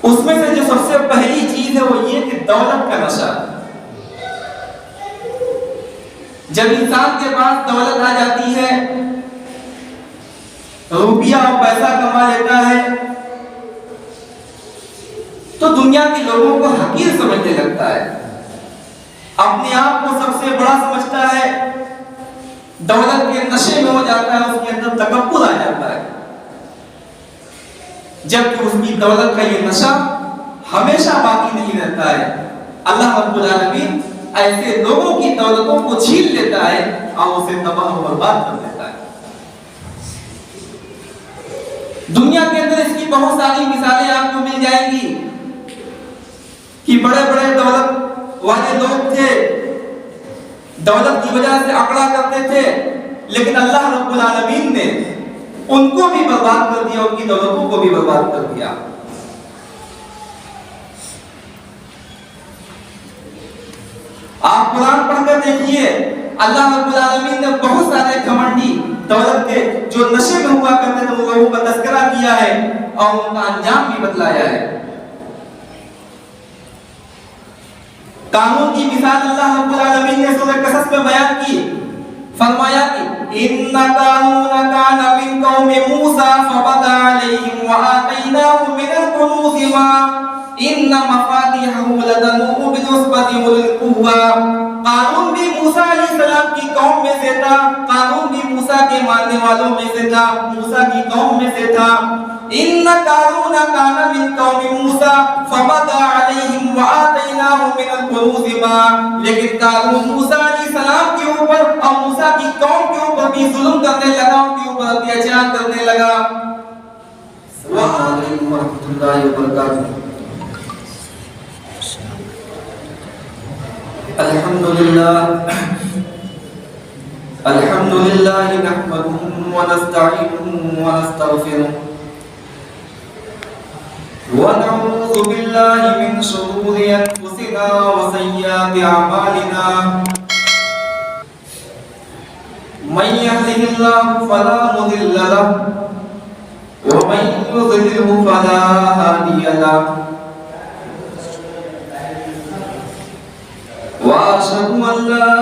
اس میں سے جو سب سے پہلی چیز ہے وہ یہ کہ دولت کا نشہ۔ جب انسان کے پاس دولت آ جاتی ہے، روپیہ اور پیسہ کما لیتا ہے، تو دنیا کے لوگوں کو حقیر سمجھنے لگتا ہے، اپنے آپ کو سب سے بڑا سمجھتا ہے، دولت کے نشے میں ہو جاتا ہے، اس کے اندر تکبر آ جاتا ہے، جبکہ اس کی دولت کا یہ نشہ ہمیشہ باقی نہیں رہتا ہے۔ اللہ رب العالمین ایسے لوگوں کی دولتوں کو چھین لیتا ہے اور اسے تباہ و برباد کر دیتا ہے۔ دنیا کے اندر اس کی بہت ساری مثالیں آپ کو مل جائیں گی کہ بڑے بڑے دولت والے لوگ تھے، دولت کی وجہ سے اکڑا کرتے تھے، لیکن اللہ رب العالمین نے ان کو بھی برباد کر دیا، ان کی دولتوں کو بھی برباد کر دیا۔ آپ قرآن پڑھ کر دیکھیے، اللہ رب العالمین نے بہت سارے گھمنڈی دولت کے جو نشے میں ہوا کرتے تھے، وہ لوگوں کا تذکرہ کیا ہے اور ان کا انجام بھی بتلایا ہے۔ قانون کی مثال اللہ رب العالمین نے سورہ قصص میں بیان کی، فرمایا کہ ان قانون کان من قوم موسی فبغى عليهم وآتيناه من الكنوز ما ان مفاتيحه لتنوء بالعصبة أولي القوة۔ قانون بھی موسیٰ علیہ السلام کی قوم میں سے تھا، قانون بھی موسیٰ کے ماننے والوں میں سے تھا، موسیٰ کی قوم میں سے تھا۔ ان قانون کان من قوم موسیٰ فبغى عليهم وآتيناه من الكنوز ما، لیکن قانون موسیٰ علیہ السلام کے اوپر اور موسیٰ کی قوم کے اوپر بھی ظلم کرنے لگا، ان کے اوپر اتیاچار کرنے لگا۔ السلام علیکم ورحمۃ اللہ وبرکاتہ۔ الحمد لله نحمده ونستعينه ونستغفره ونعوذ بالله من شرور أنفسنا وسيئات أعمالنا، من يهده الله فلا مضل له ومن يضلل فلا هادي له، وأشهد أن لا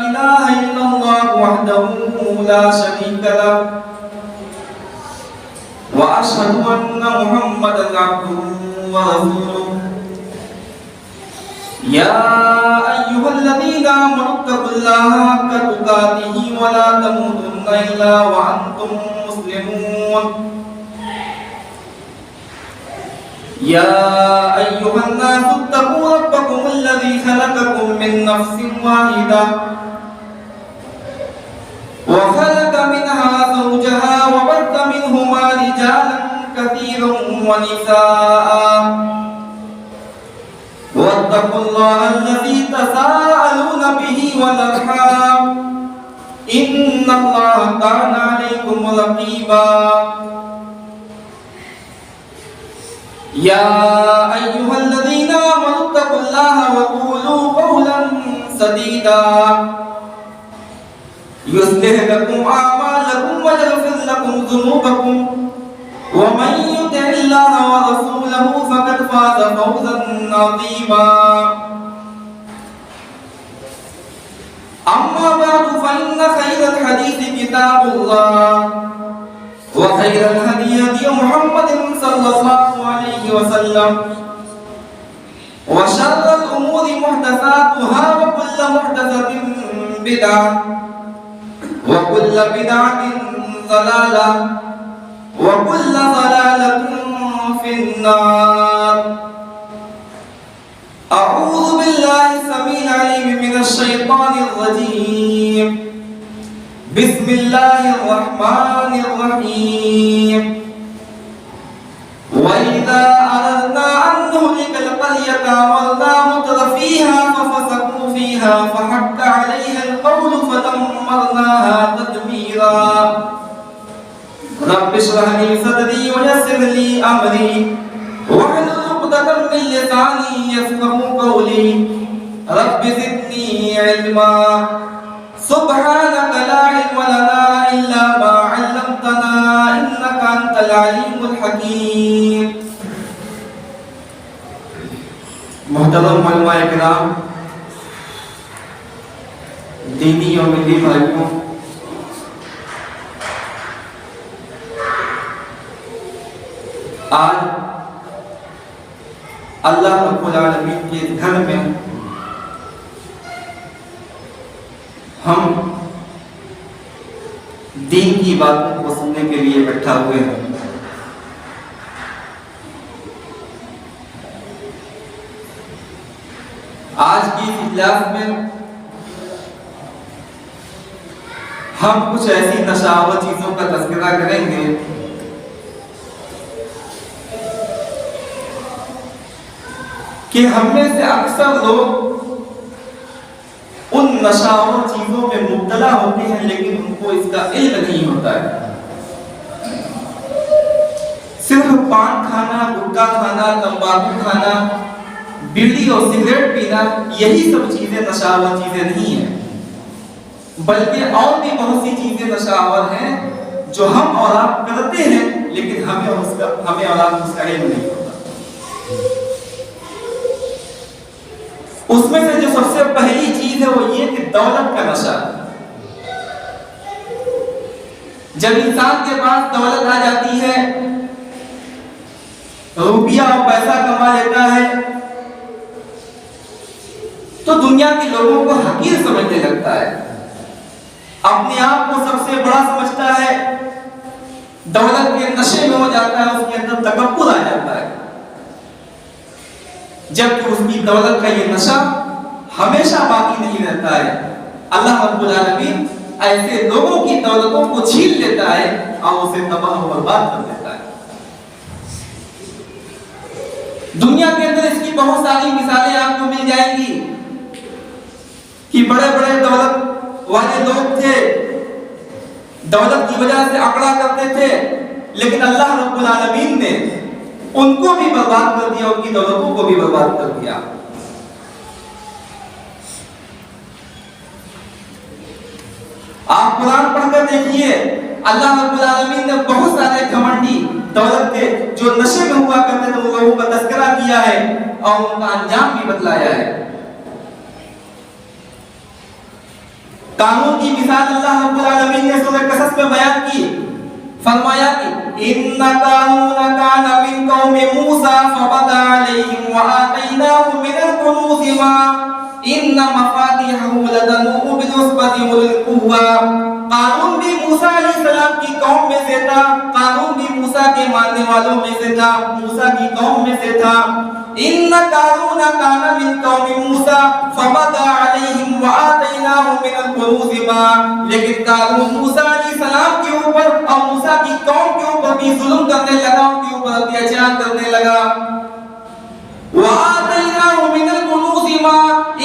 إله إلا الله وحده لا شريك له، وأشهد أن محمدا عبده ورسوله۔ يا أيها الذين آمنوا اتقوا الله حق تقاته ولا تموتن إلا وأنتم مسلمون۔ يا أيها الناس اتقوا ربكم الذي خلقكم من نفس واحدة وخلق منها زوجها وبث منهما رجالا كثيرا ونساء، واتقوا الله الذي تساءلون به والأرحام إن الله كان عليكم رقيبا۔ يا أيها الذين آمنوا اتقوا الله وقولوا قولا سديدا يصلح لكم أعمالكم ويغفر لكم ذنوبكم، ومن يطع الله ورسوله فقد فاز فوزا عظيما۔ أما بعد فإن خير الحديث كتاب الله، وخير الهدي هدي محمد صلى الله عليه وسلم، وشر الأمور محدثاتها وكل محدثة بدعة وكل بدعة ضلالة وكل ضلالة في النار۔ أعوذ بالله السميع العليم من الشيطان الرجيم، بسم الله الرحمن الرحيم۔ وإذا أردنا أن نهلك القرية أمرنا مترفيها ففسقوا فيها فحق عليها القول فدمرناها تدميرا۔ رب اشرح لي صدري ويسر لي أمري واحلل عقدة من لساني يفقهوا قولي، رب زدني علما، سبحانك لا علم لنا إلا ما علمتنا إنك أنت العليم الحكيم۔ محترم علماء کرام، دینی اور ملی بھائیوں، آج اللہ رب العالمین کے گھر میں ہم دین کی باتوں کو سننے کے لیے بیٹھا ہوئے ہیں۔ آج کی اجلاس میں ہم کچھ ایسی نشاور چیزوں کا تذکرہ کریں گے کہ ہم میں سے اکثر لوگ ان نشاور چیزوں میں مبتلا ہوتے ہیں لیکن ان کو اس کا علم نہیں ہوتا ہے۔ صرف پان کھانا، گٹکا کھانا، تمباکو کھانا، بیڑی اور سگریٹ پینا، یہی سب چیزیں نشاور چیزیں نہیں ہیں، بلکہ اور بھی بہت سی چیزیں نشاور ہیں جو ہم اور آپ کرتے ہیں لیکن ہمیں اور آپ اس کا علم نہیں ہوتا۔ اس میں سے جو سب سے پہلی چیز ہے وہ یہ کہ دولت کا نشہ۔ جب انسان کے پاس دولت آ جاتی ہے، روپیہ اور پیسہ کما لیتا ہے، تو دنیا کے لوگوں کو حقیر سمجھنے لگتا ہے، اپنے آپ کو سب سے بڑا سمجھتا ہے، دولت کے نشے میں ہو جاتا ہے، اس کے اندر تکبر آ جاتا ہے، جبکہ اس کی دولت کا یہ نشہ ہمیشہ باقی نہیں رہتا ہے۔ اللہ رب العالمین ایسے لوگوں کی دولتوں کو چھین لیتا ہے اور اسے تباہ و برباد کر دیتا ہے۔ دنیا کے اندر اس کی بہت ساری مثالیں آپ کو مل جائیں گی کہ بڑے بڑے دولت والے لوگ تھے، دولت کی وجہ سے اکڑا کرتے تھے، لیکن اللہ رب العالمین نے ان کو بھی برباد کر دیا، ان کی دولتوں کو بھی برباد کر دیا۔ آپ قرآن پڑھ کر دیکھیے، اللہ رب العالمین نے بہت سارے گھمنڈی دولت کے جو نشے میں ہوا کرتے تھے وہ لوگوں کا تذکرہ کیا ہے اور ان کا انجام بھی بتلایا ہے۔ قانون کی مثال اللہ رب العالمین نے سورہ قصص میں بیان کی، فرمایا کہ ان قانون کان من قوم موسی فبغى عليهم وآتيناه من الكنوز ما ان مفاتيحه لتنوء بالعصبة أولي القوة۔ قانون بھی موسیٰ علیہ السلام کی قوم میں سے تھا، قانون بھی موسیٰ کے ماننے والوں میں سے تھا، موسیٰ کی قوم میں سے تھا۔ ان قانون کان من قوم موسیٰ فبغى عليهم وآتيناه من الكنوز ما، لیکن قانون موسیٰ علیہ السلام کے اوپر اور موسیٰ کی قوم کے اوپر بھی ظلم کرنے لگا، ان کے اوپر اتیاچار کرنے لگا۔ وآتيناه من الكنوز ما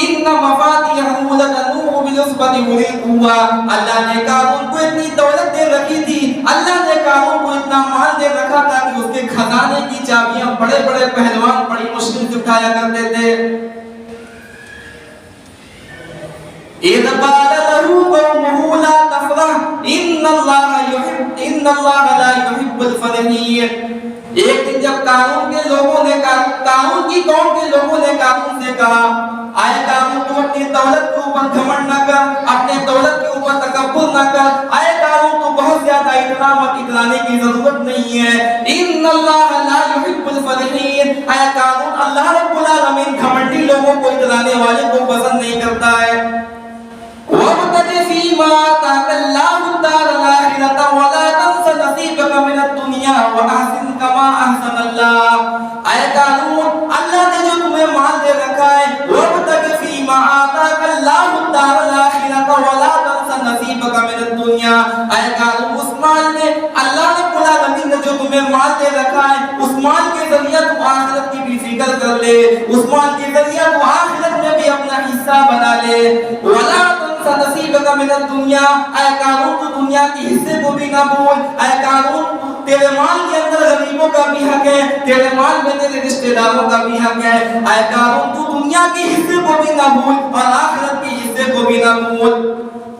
ان مفاتيحه لتنوء بالعصبة أولي القوة۔ اللہ نے قارون کو اتنی دولت دے رکھی تھی، اللہ نے قارون کو اتنا مال دے رکھا تھا کہ اس کے خزانے کی چابیاں بڑے بڑے پہلوان بڑی مشکل سے اٹھایا کرتے تھے۔ اذ قال له قومه لا تفرح ان اللہ لا يحب الفرحين۔ ایک دن جب قانون کے لوگوں نے قانون کی قوم کے لوگوں نے قانون سے کہا، آئے قانون تو اپنی دولت کے اوپر گھمنڈ نہ کر، اپنے دولت کے اوپر تکبر نہ کر، آئے قانون تو بہت زیادہ اتنا مت اترانے کی ضرورت نہیں ہے۔ ان اللہ لا يحب الفرحين، آئے قانون اللہ رب العالمین گھمنڈی لوگوں کو اترانے والے کو پسند نہیں کرتا ہے۔ وَابْتَغِ فِيمَا آتَاكَ اللَّهُ الدَّارَ الْآخِرَةَ وَلَا تَنْسَ نَصِيبَكَ مِنَ الدُّنْيَا وَأَحْسِنْ كَمَا أَحْسَنَ اللَّهُ۔ اے قانون، اللہ نے جو تمہیں مال دے رکھا ہے، وَابْتَغِ فِيمَا آتَاكَ اللَّهُ الدَّارَ الْآخِرَةَ وَلَا تَنْسَ نَصِيبَكَ مِنَ الدُّنْيَا۔ اے قانون، اس مال میں اللہ رب العالمین نے جو تمہیں مال دے رکھا ہے، اس مال کے ذریعہ تم آخرت کی بھی فکر کر لے، اس مال کے ذریعہ تو آخرت میں بھی اپنا حصہ بنا لے۔ وَلَا نصیبک من الدنیا، اے قانون تو دنیا کے حصے کو بھی نہ بھول۔ اے قانون، تیرے مال کے اندر غریبوں کا بھی حق ہے، تیرے مال میں تیرے رشتہ داروں کا بھی حق ہے۔ اے قانون تو دنیا کے حصے کو بھی نہ بھول اور آخرت کے حصے کو بھی نہ بھول۔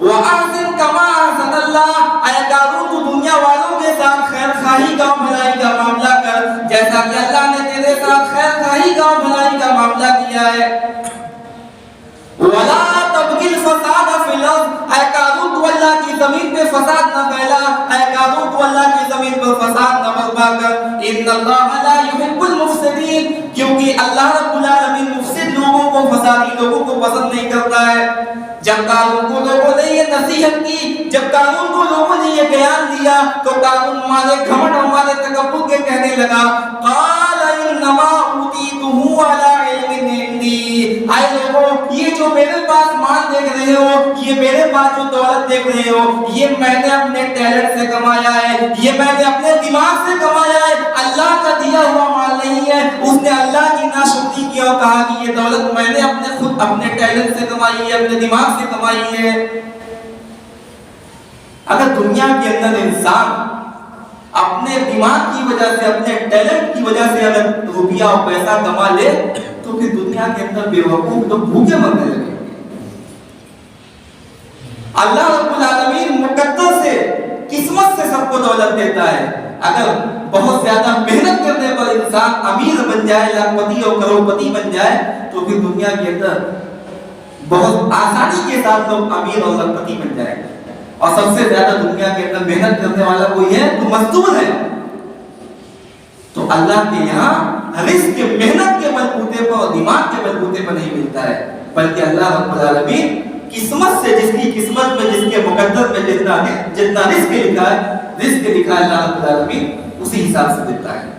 وَأَحْسِنْ كَمَا أَحْسَنَ اللَّهُ، اے قانون تو دنیا والوں کے ساتھ خیر خواہی کا بھلائی کا معاملہ کر، جیسا کہ اللہ نے تیرے ساتھ خیر صلاحی کا اور بھلائی کا معاملہ کیا ہے. وَلَا تَبْغِ الْفَسَادَ فِي الْأَرْضِ، اے قارون تو اللہ کی زمین پہ فساد نہ پھیلا، اے قارون تو اللہ کی زمین پر فساد نہ برپا کر. إِنَّ اللَّهَ لَا يُحِبُّ الْمُفْسِدِينَ، کیونکہ اللہ رب العالمین مفسد لوگوں کو، فسادی لوگوں کو پسند نہیں کرتا ہے. جب قارون کو لوگوں نے یہ نصیحت کی، جب قارون کو لوگوں نے یہ بیان دیا، تو قارون ہمارے گھمنڈ، ہمارے تکبر کے کہنے لگا قال انما اوتیتہ علی علم عندی، اے لوگوں یہ جو میرے پاس مال دیکھ رہے ہو، یہ میرے پاس جو دولت دیکھ رہے ہو، یہ میں نے اپنے ٹیلنٹ سے کمایا ہے، یہ میں نے اپنے دماغ سے کمایا ہے، اللہ کا دیا ہوا مال نہیں ہے. اس نے اللہ کی ناشکری کی اور کہا کہ یہ دولت میں نے اپنے ٹیلنٹ سے کمائی ہے، اپنے دماغ سے کمائی ہے. اگر دنیا کے اندر انسان اپنے دماغ کی وجہ سے، اپنے ٹیلنٹ کی وجہ سے اگر روپیہ اور پیسہ کما لے، تو پھر دنیا کے اندر بے وقوف تو بھوکے مرنے لگے. اللہ رب العالمین مقدر سے، قسمت سے سب کو دولت دیتا ہے. اگر بہت زیادہ محنت کرنے پر انسان امیر بن جائے، لاکھپتی اور کروڑپتی بن جائے، تو پھر دنیا کے اندر بہت آسانی کے ساتھ لوگ امیر اور لاکھپتی بن جائیں گے. اور سب سے زیادہ دنیا کے اندر محنت کرنے والا کوئی ہے تو مزدور ہے. تو اللہ کے یہاں رزق محنت کے بلبوتے پر اور دماغ کے بلبوتے پر نہیں ملتا ہے، بلکہ اللہ رب العالمین قسمت سے، جس کی قسمت میں، جس کے مقدر میں جتنا رزق لکھا ہے، رزق لکھا ہے اللہ رب العالمین اسی حساب سے دیتا ہے.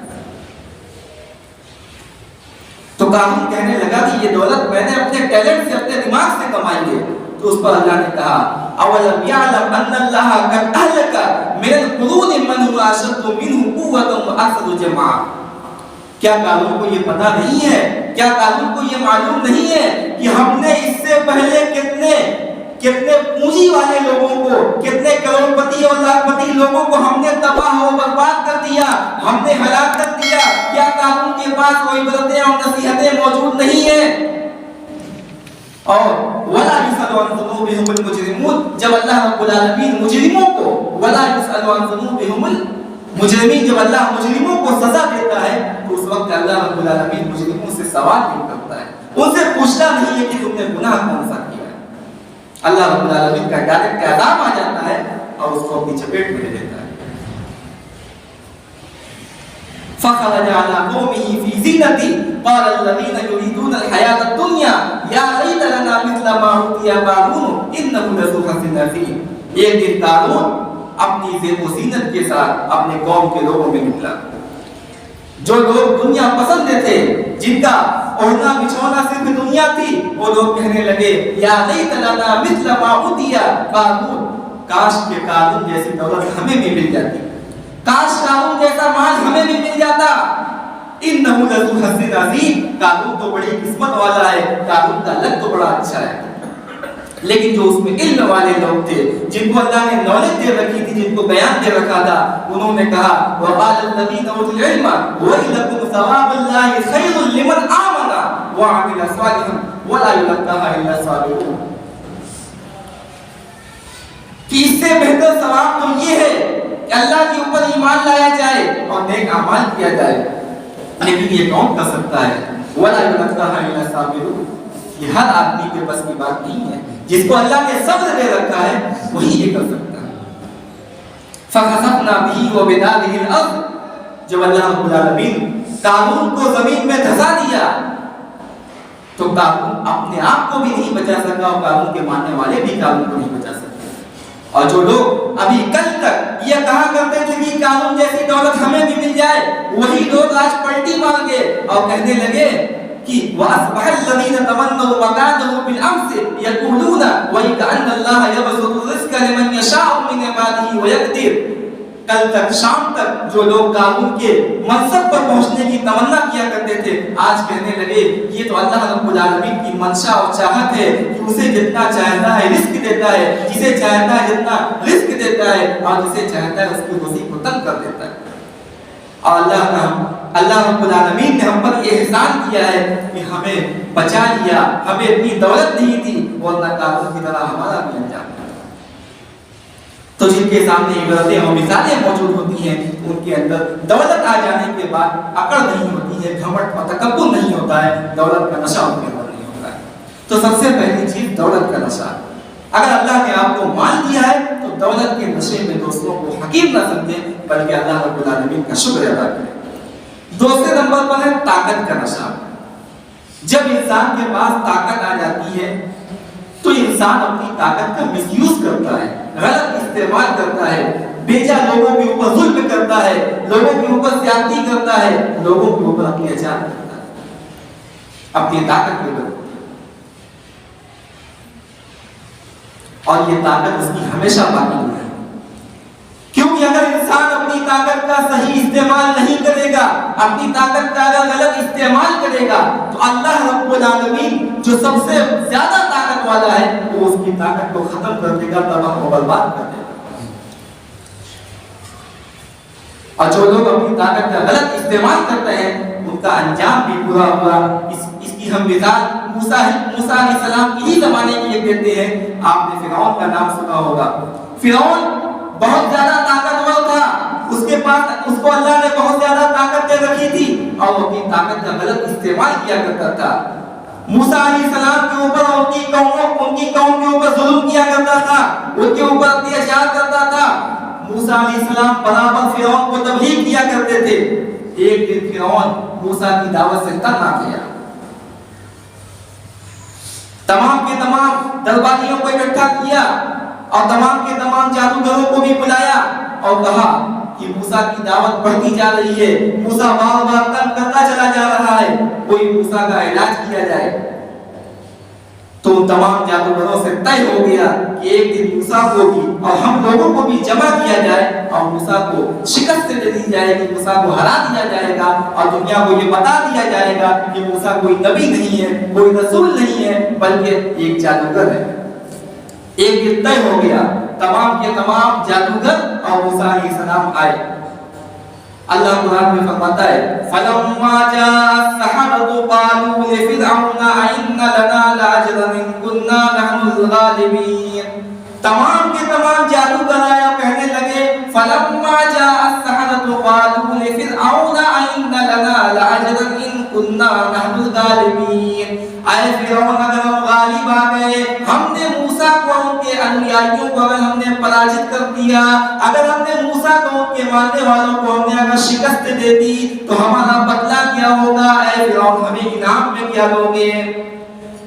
تو قارون کہنے لگا کہ یہ دولت میں نے اپنے ٹیلنٹ سے، اپنے دماغ سے کمائی ہے. تو اس پر اللہ نے کہا اولم یعلم ان اللہ قد اہلک من القرون من هو اشد منه قوة واکثر جمعا، کیا قارون کو یہ پتہ نہیں ہے، کیا قارون کو یہ معلوم نہیں ہے کہ ہم نے اس سے پہلے کتنے پونجی والے لوگوں کو، کتنے کروڑپتی اور لاکھپتی لوگوں کو ہم نے تباہ و برباد کر دیا، ہم نے ہلاک کر دیا. کیا قارون کے پاس کوئی عبرتیں اور نصیحتیں موجود نہیں ہیں؟ اور ولا يسأل عن ذنوبهم المجرمون، جب اللہ رب العالمین مجرموں کو، ولا يسأل عن ذنوبهم المجرمین، جب اللہ مجرموں کو سزا دیتا ہے تو اس وقت اللہ رب العالمین مجرموں سے سوال نہیں کرتا ہے، ان سے پوچھتا نہیں ہے کہ تم نے گناہ کون سا کیا ہے. اللہ رب العالمین کا ڈائریکٹ عذاب آ جاتا ہے اور اس کو اپنی چپیٹ میں لے لیتا ہے. فخرج على قومه في زينته قال الذين يريدون الحياة الدنيا يا ليت لنا مثل ما أوتي قارون إنه لذو حظ عظيم. ایک دن قارون اپنی زیب و زینت کے ساتھ اپنے قوم کے لوگوں میں نکلا. جو لوگ دنیا پسند تھے، جن کا اوڑھنا بچھونا صرف دنیا تھی، وہ لوگ کہنے لگے یا لیت لنا مثل ما أوتي قارون، کاش کہ قارون جیسی دولت ہمیں بھی مل جاتی، کاش قارون جیسا مال ہمیں بھی مل جاتا. انه لذو حظ عظیم، قارون تو بڑی قسمت والا ہے، قارون کا لک تو بڑا اچھا ہے. لیکن جو اس میں علم والے لوگ تھے، جن کو اللہ نے نالج دے رکھی تھی، جن کو بیان دے رکھا تھا، انہوں نے کہا وقال الذين اوتوا العلم ويلكم ثواب الله خير لمن آمن وعمل صالحا ولا يلقاها الا الصابرون. کہ اس سے بہتر ثواب تو یہ ہے کہ اللہ کے اوپر ایمان لایا جائے اور نیک اعمال کیا جائے، لیکن یہ کون کر سکتا ہے؟ ولا يلقاها الا الصابرون. یہ ہر آدمی کے بس کی بات نہیں ہے، جس کو اللہ نے صبر دے رکھا ہے وہی یہ کر سکتا ہے. فَخَسَفْنَا بِهِ وَبِدَارِهِ الْأَرْضِ، جب اللہ رب العالمین قارون کو زمین میں دھسا دیا تو قارون اپنے آپ کو بھی نہیں بچا سکا اور قارون کے ماننے والے بھی قارون کو نہیں بچا سکے. اور جو لوگ ابھی کل تک یہ کہا کرتے تھے کہ قارون جیسی دولت ہمیں بھی مل جائے، وہی لوگ آج پلٹی مار گئے اور کہنے لگے کہ وَأَصْبَحَ الَّذِينَ تَمَنَّوْا مَكَانَهُ بِالْأَمْسِ يَقُولُونَ وَيْكَأَنَّ اللَّهَ يَبْسُطُ الرِّزْقَ لِمَن يَشَاءُ مِنْ عِبَادِهِ وَيَقْدِرُ. کل تک شام تک جو لوگ قارون کے منصب پر پہنچنے کی تمنا کیا کرتے تھے، آج کہنے لگے یہ تو اللہ رب العالمین کی منشا اور چاہت ہے کہ اسے جتنا چاہتا ہے رزق دیتا ہے، جسے چاہتا ہے جتنا رزق دیتا ہے، اور جسے چاہتا ہے اس کی روزی کو تنگ کر دیتا ہے. اور اللہ رب العالمین نے ہم پر یہ احسان کیا ہے کہ ہمیں بچا لیا، ہمیں اتنی دولت نہیں تھی ورنہ قارون کی طرح ہمارا بھی انجام. تو جن کے سامنے عبرتیں اور مثالیں موجود ہوتی ہیں، ان کے اندر دولت آ جانے کے بعد اکڑ نہیں ہوتی ہے، گھمنڈ اور تکبر نہیں ہوتا ہے، دولت کا نشہ ان کے اندر نہیں ہوتا ہے۔ تو سب سے پہلی چیز دولت کا نشہ۔ اگر اللہ نے آپ کو مال دیا ہے تو دولت کے نشے میں دوسروں کو حقیر نہ سمجھیں، بلکہ اللہ رب العالمین کا شکر ادا کریں۔ دوسرے نمبر پر ہے طاقت کا نشہ۔ جب انسان کے پاس طاقت آ جاتی ہے تو انسان اپنی طاقت کا مس یوز کرتا ہے، غلط استعمال کرتا ہے، بیجا لوگوں کے اوپر ظلم کرتا ہے، لوگوں کے اوپر زیادتی کرتا ہے، لوگوں کے اوپر اتیاچار کرتا ہے اپنی طاقت کے اوپر۔ اور یہ طاقت اس کی ہمیشہ باقی ہے، کیونکہ اگر انسان اپنی طاقت کا صحیح استعمال نہیں کرے گا، اپنی طاقت کا اگر غلط استعمال کرے گا تو اللہ رب العالمین جو سب سے زیادہ طاقت والا ہے وہ اس کی طاقت کو ختم کر دے گا، تباہ و برباد کر دے گا۔ اور جو لوگ اپنی طاقت کا غلط استعمال کرتے ہیں ان کا انجام بھی برا ہوا۔ اس کی ہم مثال موسیٰ علیہ السلام کی ہی زمانے کی یہ دیتے ہیں۔ آپ نے فرعون کا نام سنا ہوگا۔ فرعون بہت زیادہ طاقتور تھا، اس کو اللہ نے بہت زیادہ طاقت دے رکھی تھی اور وہ اپنی طاقت کا غلط استعمال کیا کرتا تھا۔ موسیٰ علیہ السلام کے اوپر اور ان کی قوم کے اوپر ظلم کیا کرتا تھا، ان کے اوپر اتیاچار کرتا تھا۔ موسیٰ علیہ السلام برابر فرعون کو تبلیغ کیا کرتے تھے۔ ایک دن فرعون موسیٰ کی دعوت سے تنگ آ گیا، تمام کے تمام درباریوں کو اکٹھا کیا اور تمام کے تمام جادوگروں کو بھی بلایا اور کہا کہ موسیٰ کی دعوت بڑھتی جا رہی ہے، موسیٰ بار بار تنگ کرتا چلا جا رہا ہے، کوئی موسیٰ کا علاج کیا جائے۔ تو تمام جادوگروں سے طے ہو گیا کہ ایک دن موسیٰ کو بھی اور ہم لوگوں کو بھی جمع کیا جائے اور موسیٰ کو شکست دے دی جائے گی، موسیٰ کو ہرا دیا جائے گا اور دنیا کو یہ بتا دیا جائے گا کہ موسیٰ کوئی نبی نہیں ہے، کوئی رسول نہیں ہے، بلکہ ایک جادوگر ہے۔ ایک دن طے ہو گیا، تمام کے تمام جادوگر اور موسیٰ علیہ السلام آئے۔ اللہ قرآن میں فرماتا ہے فَلَمَّا جَاءَ السَّحَرَةُ قَالُوا لِفِرْعَوْنَ أَئِنَّ لَنَا لَأَجْرًا إِن كُنَّا نَحْنُ الْغَالِبِينَ۔ تمام کے تمام جادوگر آئے اور کہنے لگے فَلَمَّا جَاءَ السَّحَرَةُ قَالُوا لِفِرْعَوْنَ أَئِنَّ لَنَا لَأَجْرًا إِن كُنَّا نَحْنُ الْغَالِبِينَ۔ اے فرعون اگر ہم غالب آ گئے، ہم نے موسیٰ کو ان کے انبیائیوں کو اگر ہم نے پراجت کر دیا، اگر ہم نے موسیٰ کو ان کے ماننے والوں کو ہم نے اگر شکست دے دی تو ہمارا بدلہ کیا ہوگا؟ اے فرعون ہمیں انعام میں کیا دو گے؟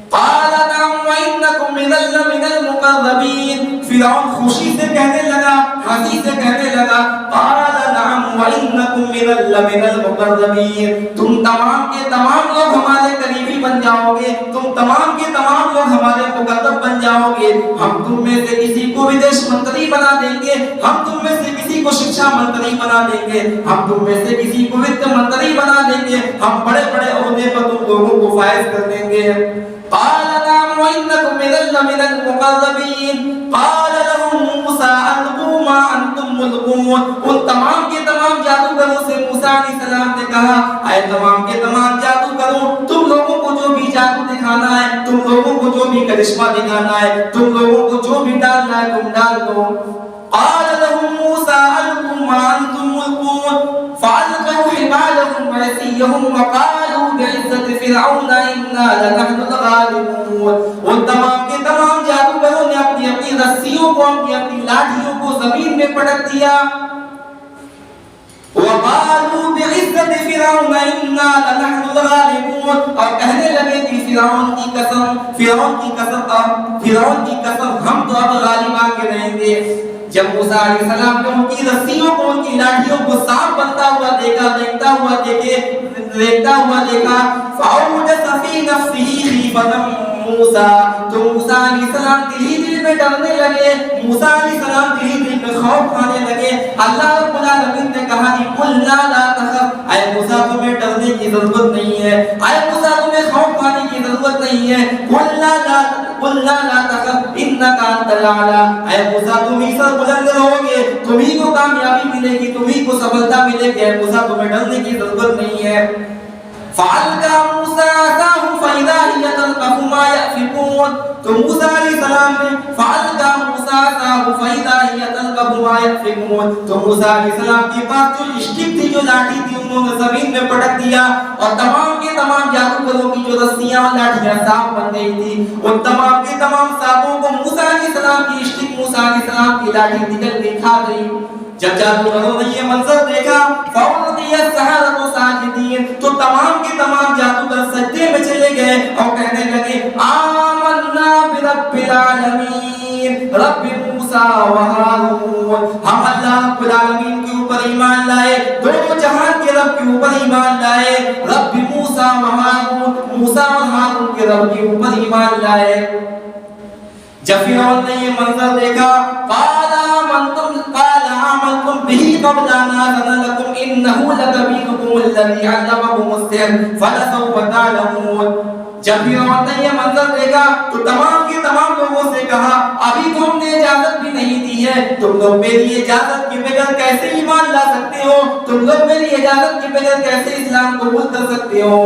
قال نعم وإنكم إذا لمن المقربين۔ فرعون خوشی سے کہنے لگا، ہنسی سے کہنے لگا قال نعم وإنكم إذا لمن المقربين۔ تم تمام کے تمام لوگ ہمارے قریبی بن جاؤ گے، تم تمام کے تمام لوگ ہمارے مقرب بن جاؤ گے۔ ہم تم میں سے کسی کو ودیش منتری بنا دیں گے، ہم تم میں سے کسی کو شکشا منتری بنا دیں گے، ہم تم میں سے کسی کو وت منتری بنا دیں گے، ہم بڑے بڑے عہدے پر تم لوگوں کو فائز کر دیں گے۔ قال نعم وإنكم إذا لمن المقربين۔ قال لهم موسى ألقوا ما أنتم ملقون۔ ان تمام کے تمام جادوگروں سے موسیٰ علیہ السلام نے کہا اے تمام کے تمام جادوگروں، تم لوگوں کو جو بھی جادو دکھانا ہے، تم لوگوں کو جو بھی کرشمہ دکھانا ہے، تم لوگوں کو جو بھی ڈالنا ہے تم ڈال دو۔ قال لهم موسى ألقوا ما أنتم ملقون فألقوا حبالهم وعصيهم وقالوا بعزة فرعون إنا لنحن الغالبون۔ ان تمام کے تمام جادوگروں نے اپنی اپنی رسیوں کو، اپنی لاٹھیوں کو زمین میں پٹک دیا۔ وقالوا بعزة فرعون إنا لنحن الغالبون، اور کہنے لگے کہ فرعون کی قسم ہم تو اب غالب آ کے رہیں گے۔ جب موسیٰ علیہ السلام نے ان کی رسیوں کو، ان کی لاٹھیوں کو سانپ بنتا ہوا دیکھا، دیکھتا ہوا دیکھا فَأَوْجَسَ فِي نَفْسِهِ خِيفَةً موسیٰ، تو موسیٰ علیہ السلام دل میں ڈرنے لگے، موسیٰ علیہ السلام دل میں خوف کھانے لگے۔ اللہ رب العالمین نے کہا کہ قُلْنَا لَا تَخَفْ، اے موسیٰ تمہیں ڈرنے کی ضرورت نہیں ہے، اے موسیٰ تمہیں خوف کھانے کی ضرورت نہیں ہے۔ قُلْنَا لَا تَخَفْ إِنَّكَ أَنْتَ الْأَعْلَىٰ، اے موسیٰ تم ہی سر بلند رہو گے، تم ہی کو کامیابی ملے گی، تم ہی کو سفلتا ملے گی، اے موسیٰ تمہیں ڈرنے کی ضرورت نہیں ہے۔ فَأَلْقَىٰ مُوسَىٰ عَصَاهُ فَإِذَا هِيَ تَلْقَفُ مَا يَأْفِكُونَ، تو موسیٰ علیہ السلام نے فَأَلْقَىٰ مُوسَىٰ عَصَاهُ فَإِذَا هِيَ تَلْقَفُ مَا يَأْفِكُونَ، تو موسیٰ علیہ السلام کے پاس جو اسٹک تھی، جو لاٹھی تھی، انہوں نے زمین میں پٹک دیا اور تمام کے تمام جادوگروں کی جو رسیاں اور لاٹھیاں صاف بن گئی تھی، ان تمام کے تمام صاحبوں کو موسیٰ علیہ السلام کی اشتک، موسیٰ علیہ السلام کی لاٹھی نکل کے کھا گئی۔ جب جادوگروں نے یہ منظر دیکھا فَأُلْقِيَ السَّحَرَةُ سَاجِدِينَ، تو تمام کے تمام جادوگر سجدے میں چلے گئے اور کہنے لگے آمنا برب العالمین رب موسیٰ و ہارون، ہم اللہ رب العالمین کے اوپر ایمان لائے، دونوں جہان کے رب کے اوپر ایمان لائے، رب موسیٰ و ہارون، موسیٰ و ہارون کے رب کے اوپر ایمان لائے۔ جب فرعون نے یہ منظر دیکھا قال آمنتم به قبل ان آذن لكم انه لكبيركم الذي علمكم السحر فلسوف تعلمون۔ جب فرعون نے یہ منظر دیکھا تو تمام کے تمام لوگوں سے کہا ابھی تو ہم نے اجازت بھی نہیں دی ہے، تم لوگ میری اجازت کے بغیر کیسے ایمان لا سکتے ہو، تم لوگ میری اجازت کے بغیر کیسے اسلام قبول کر سکتے ہو۔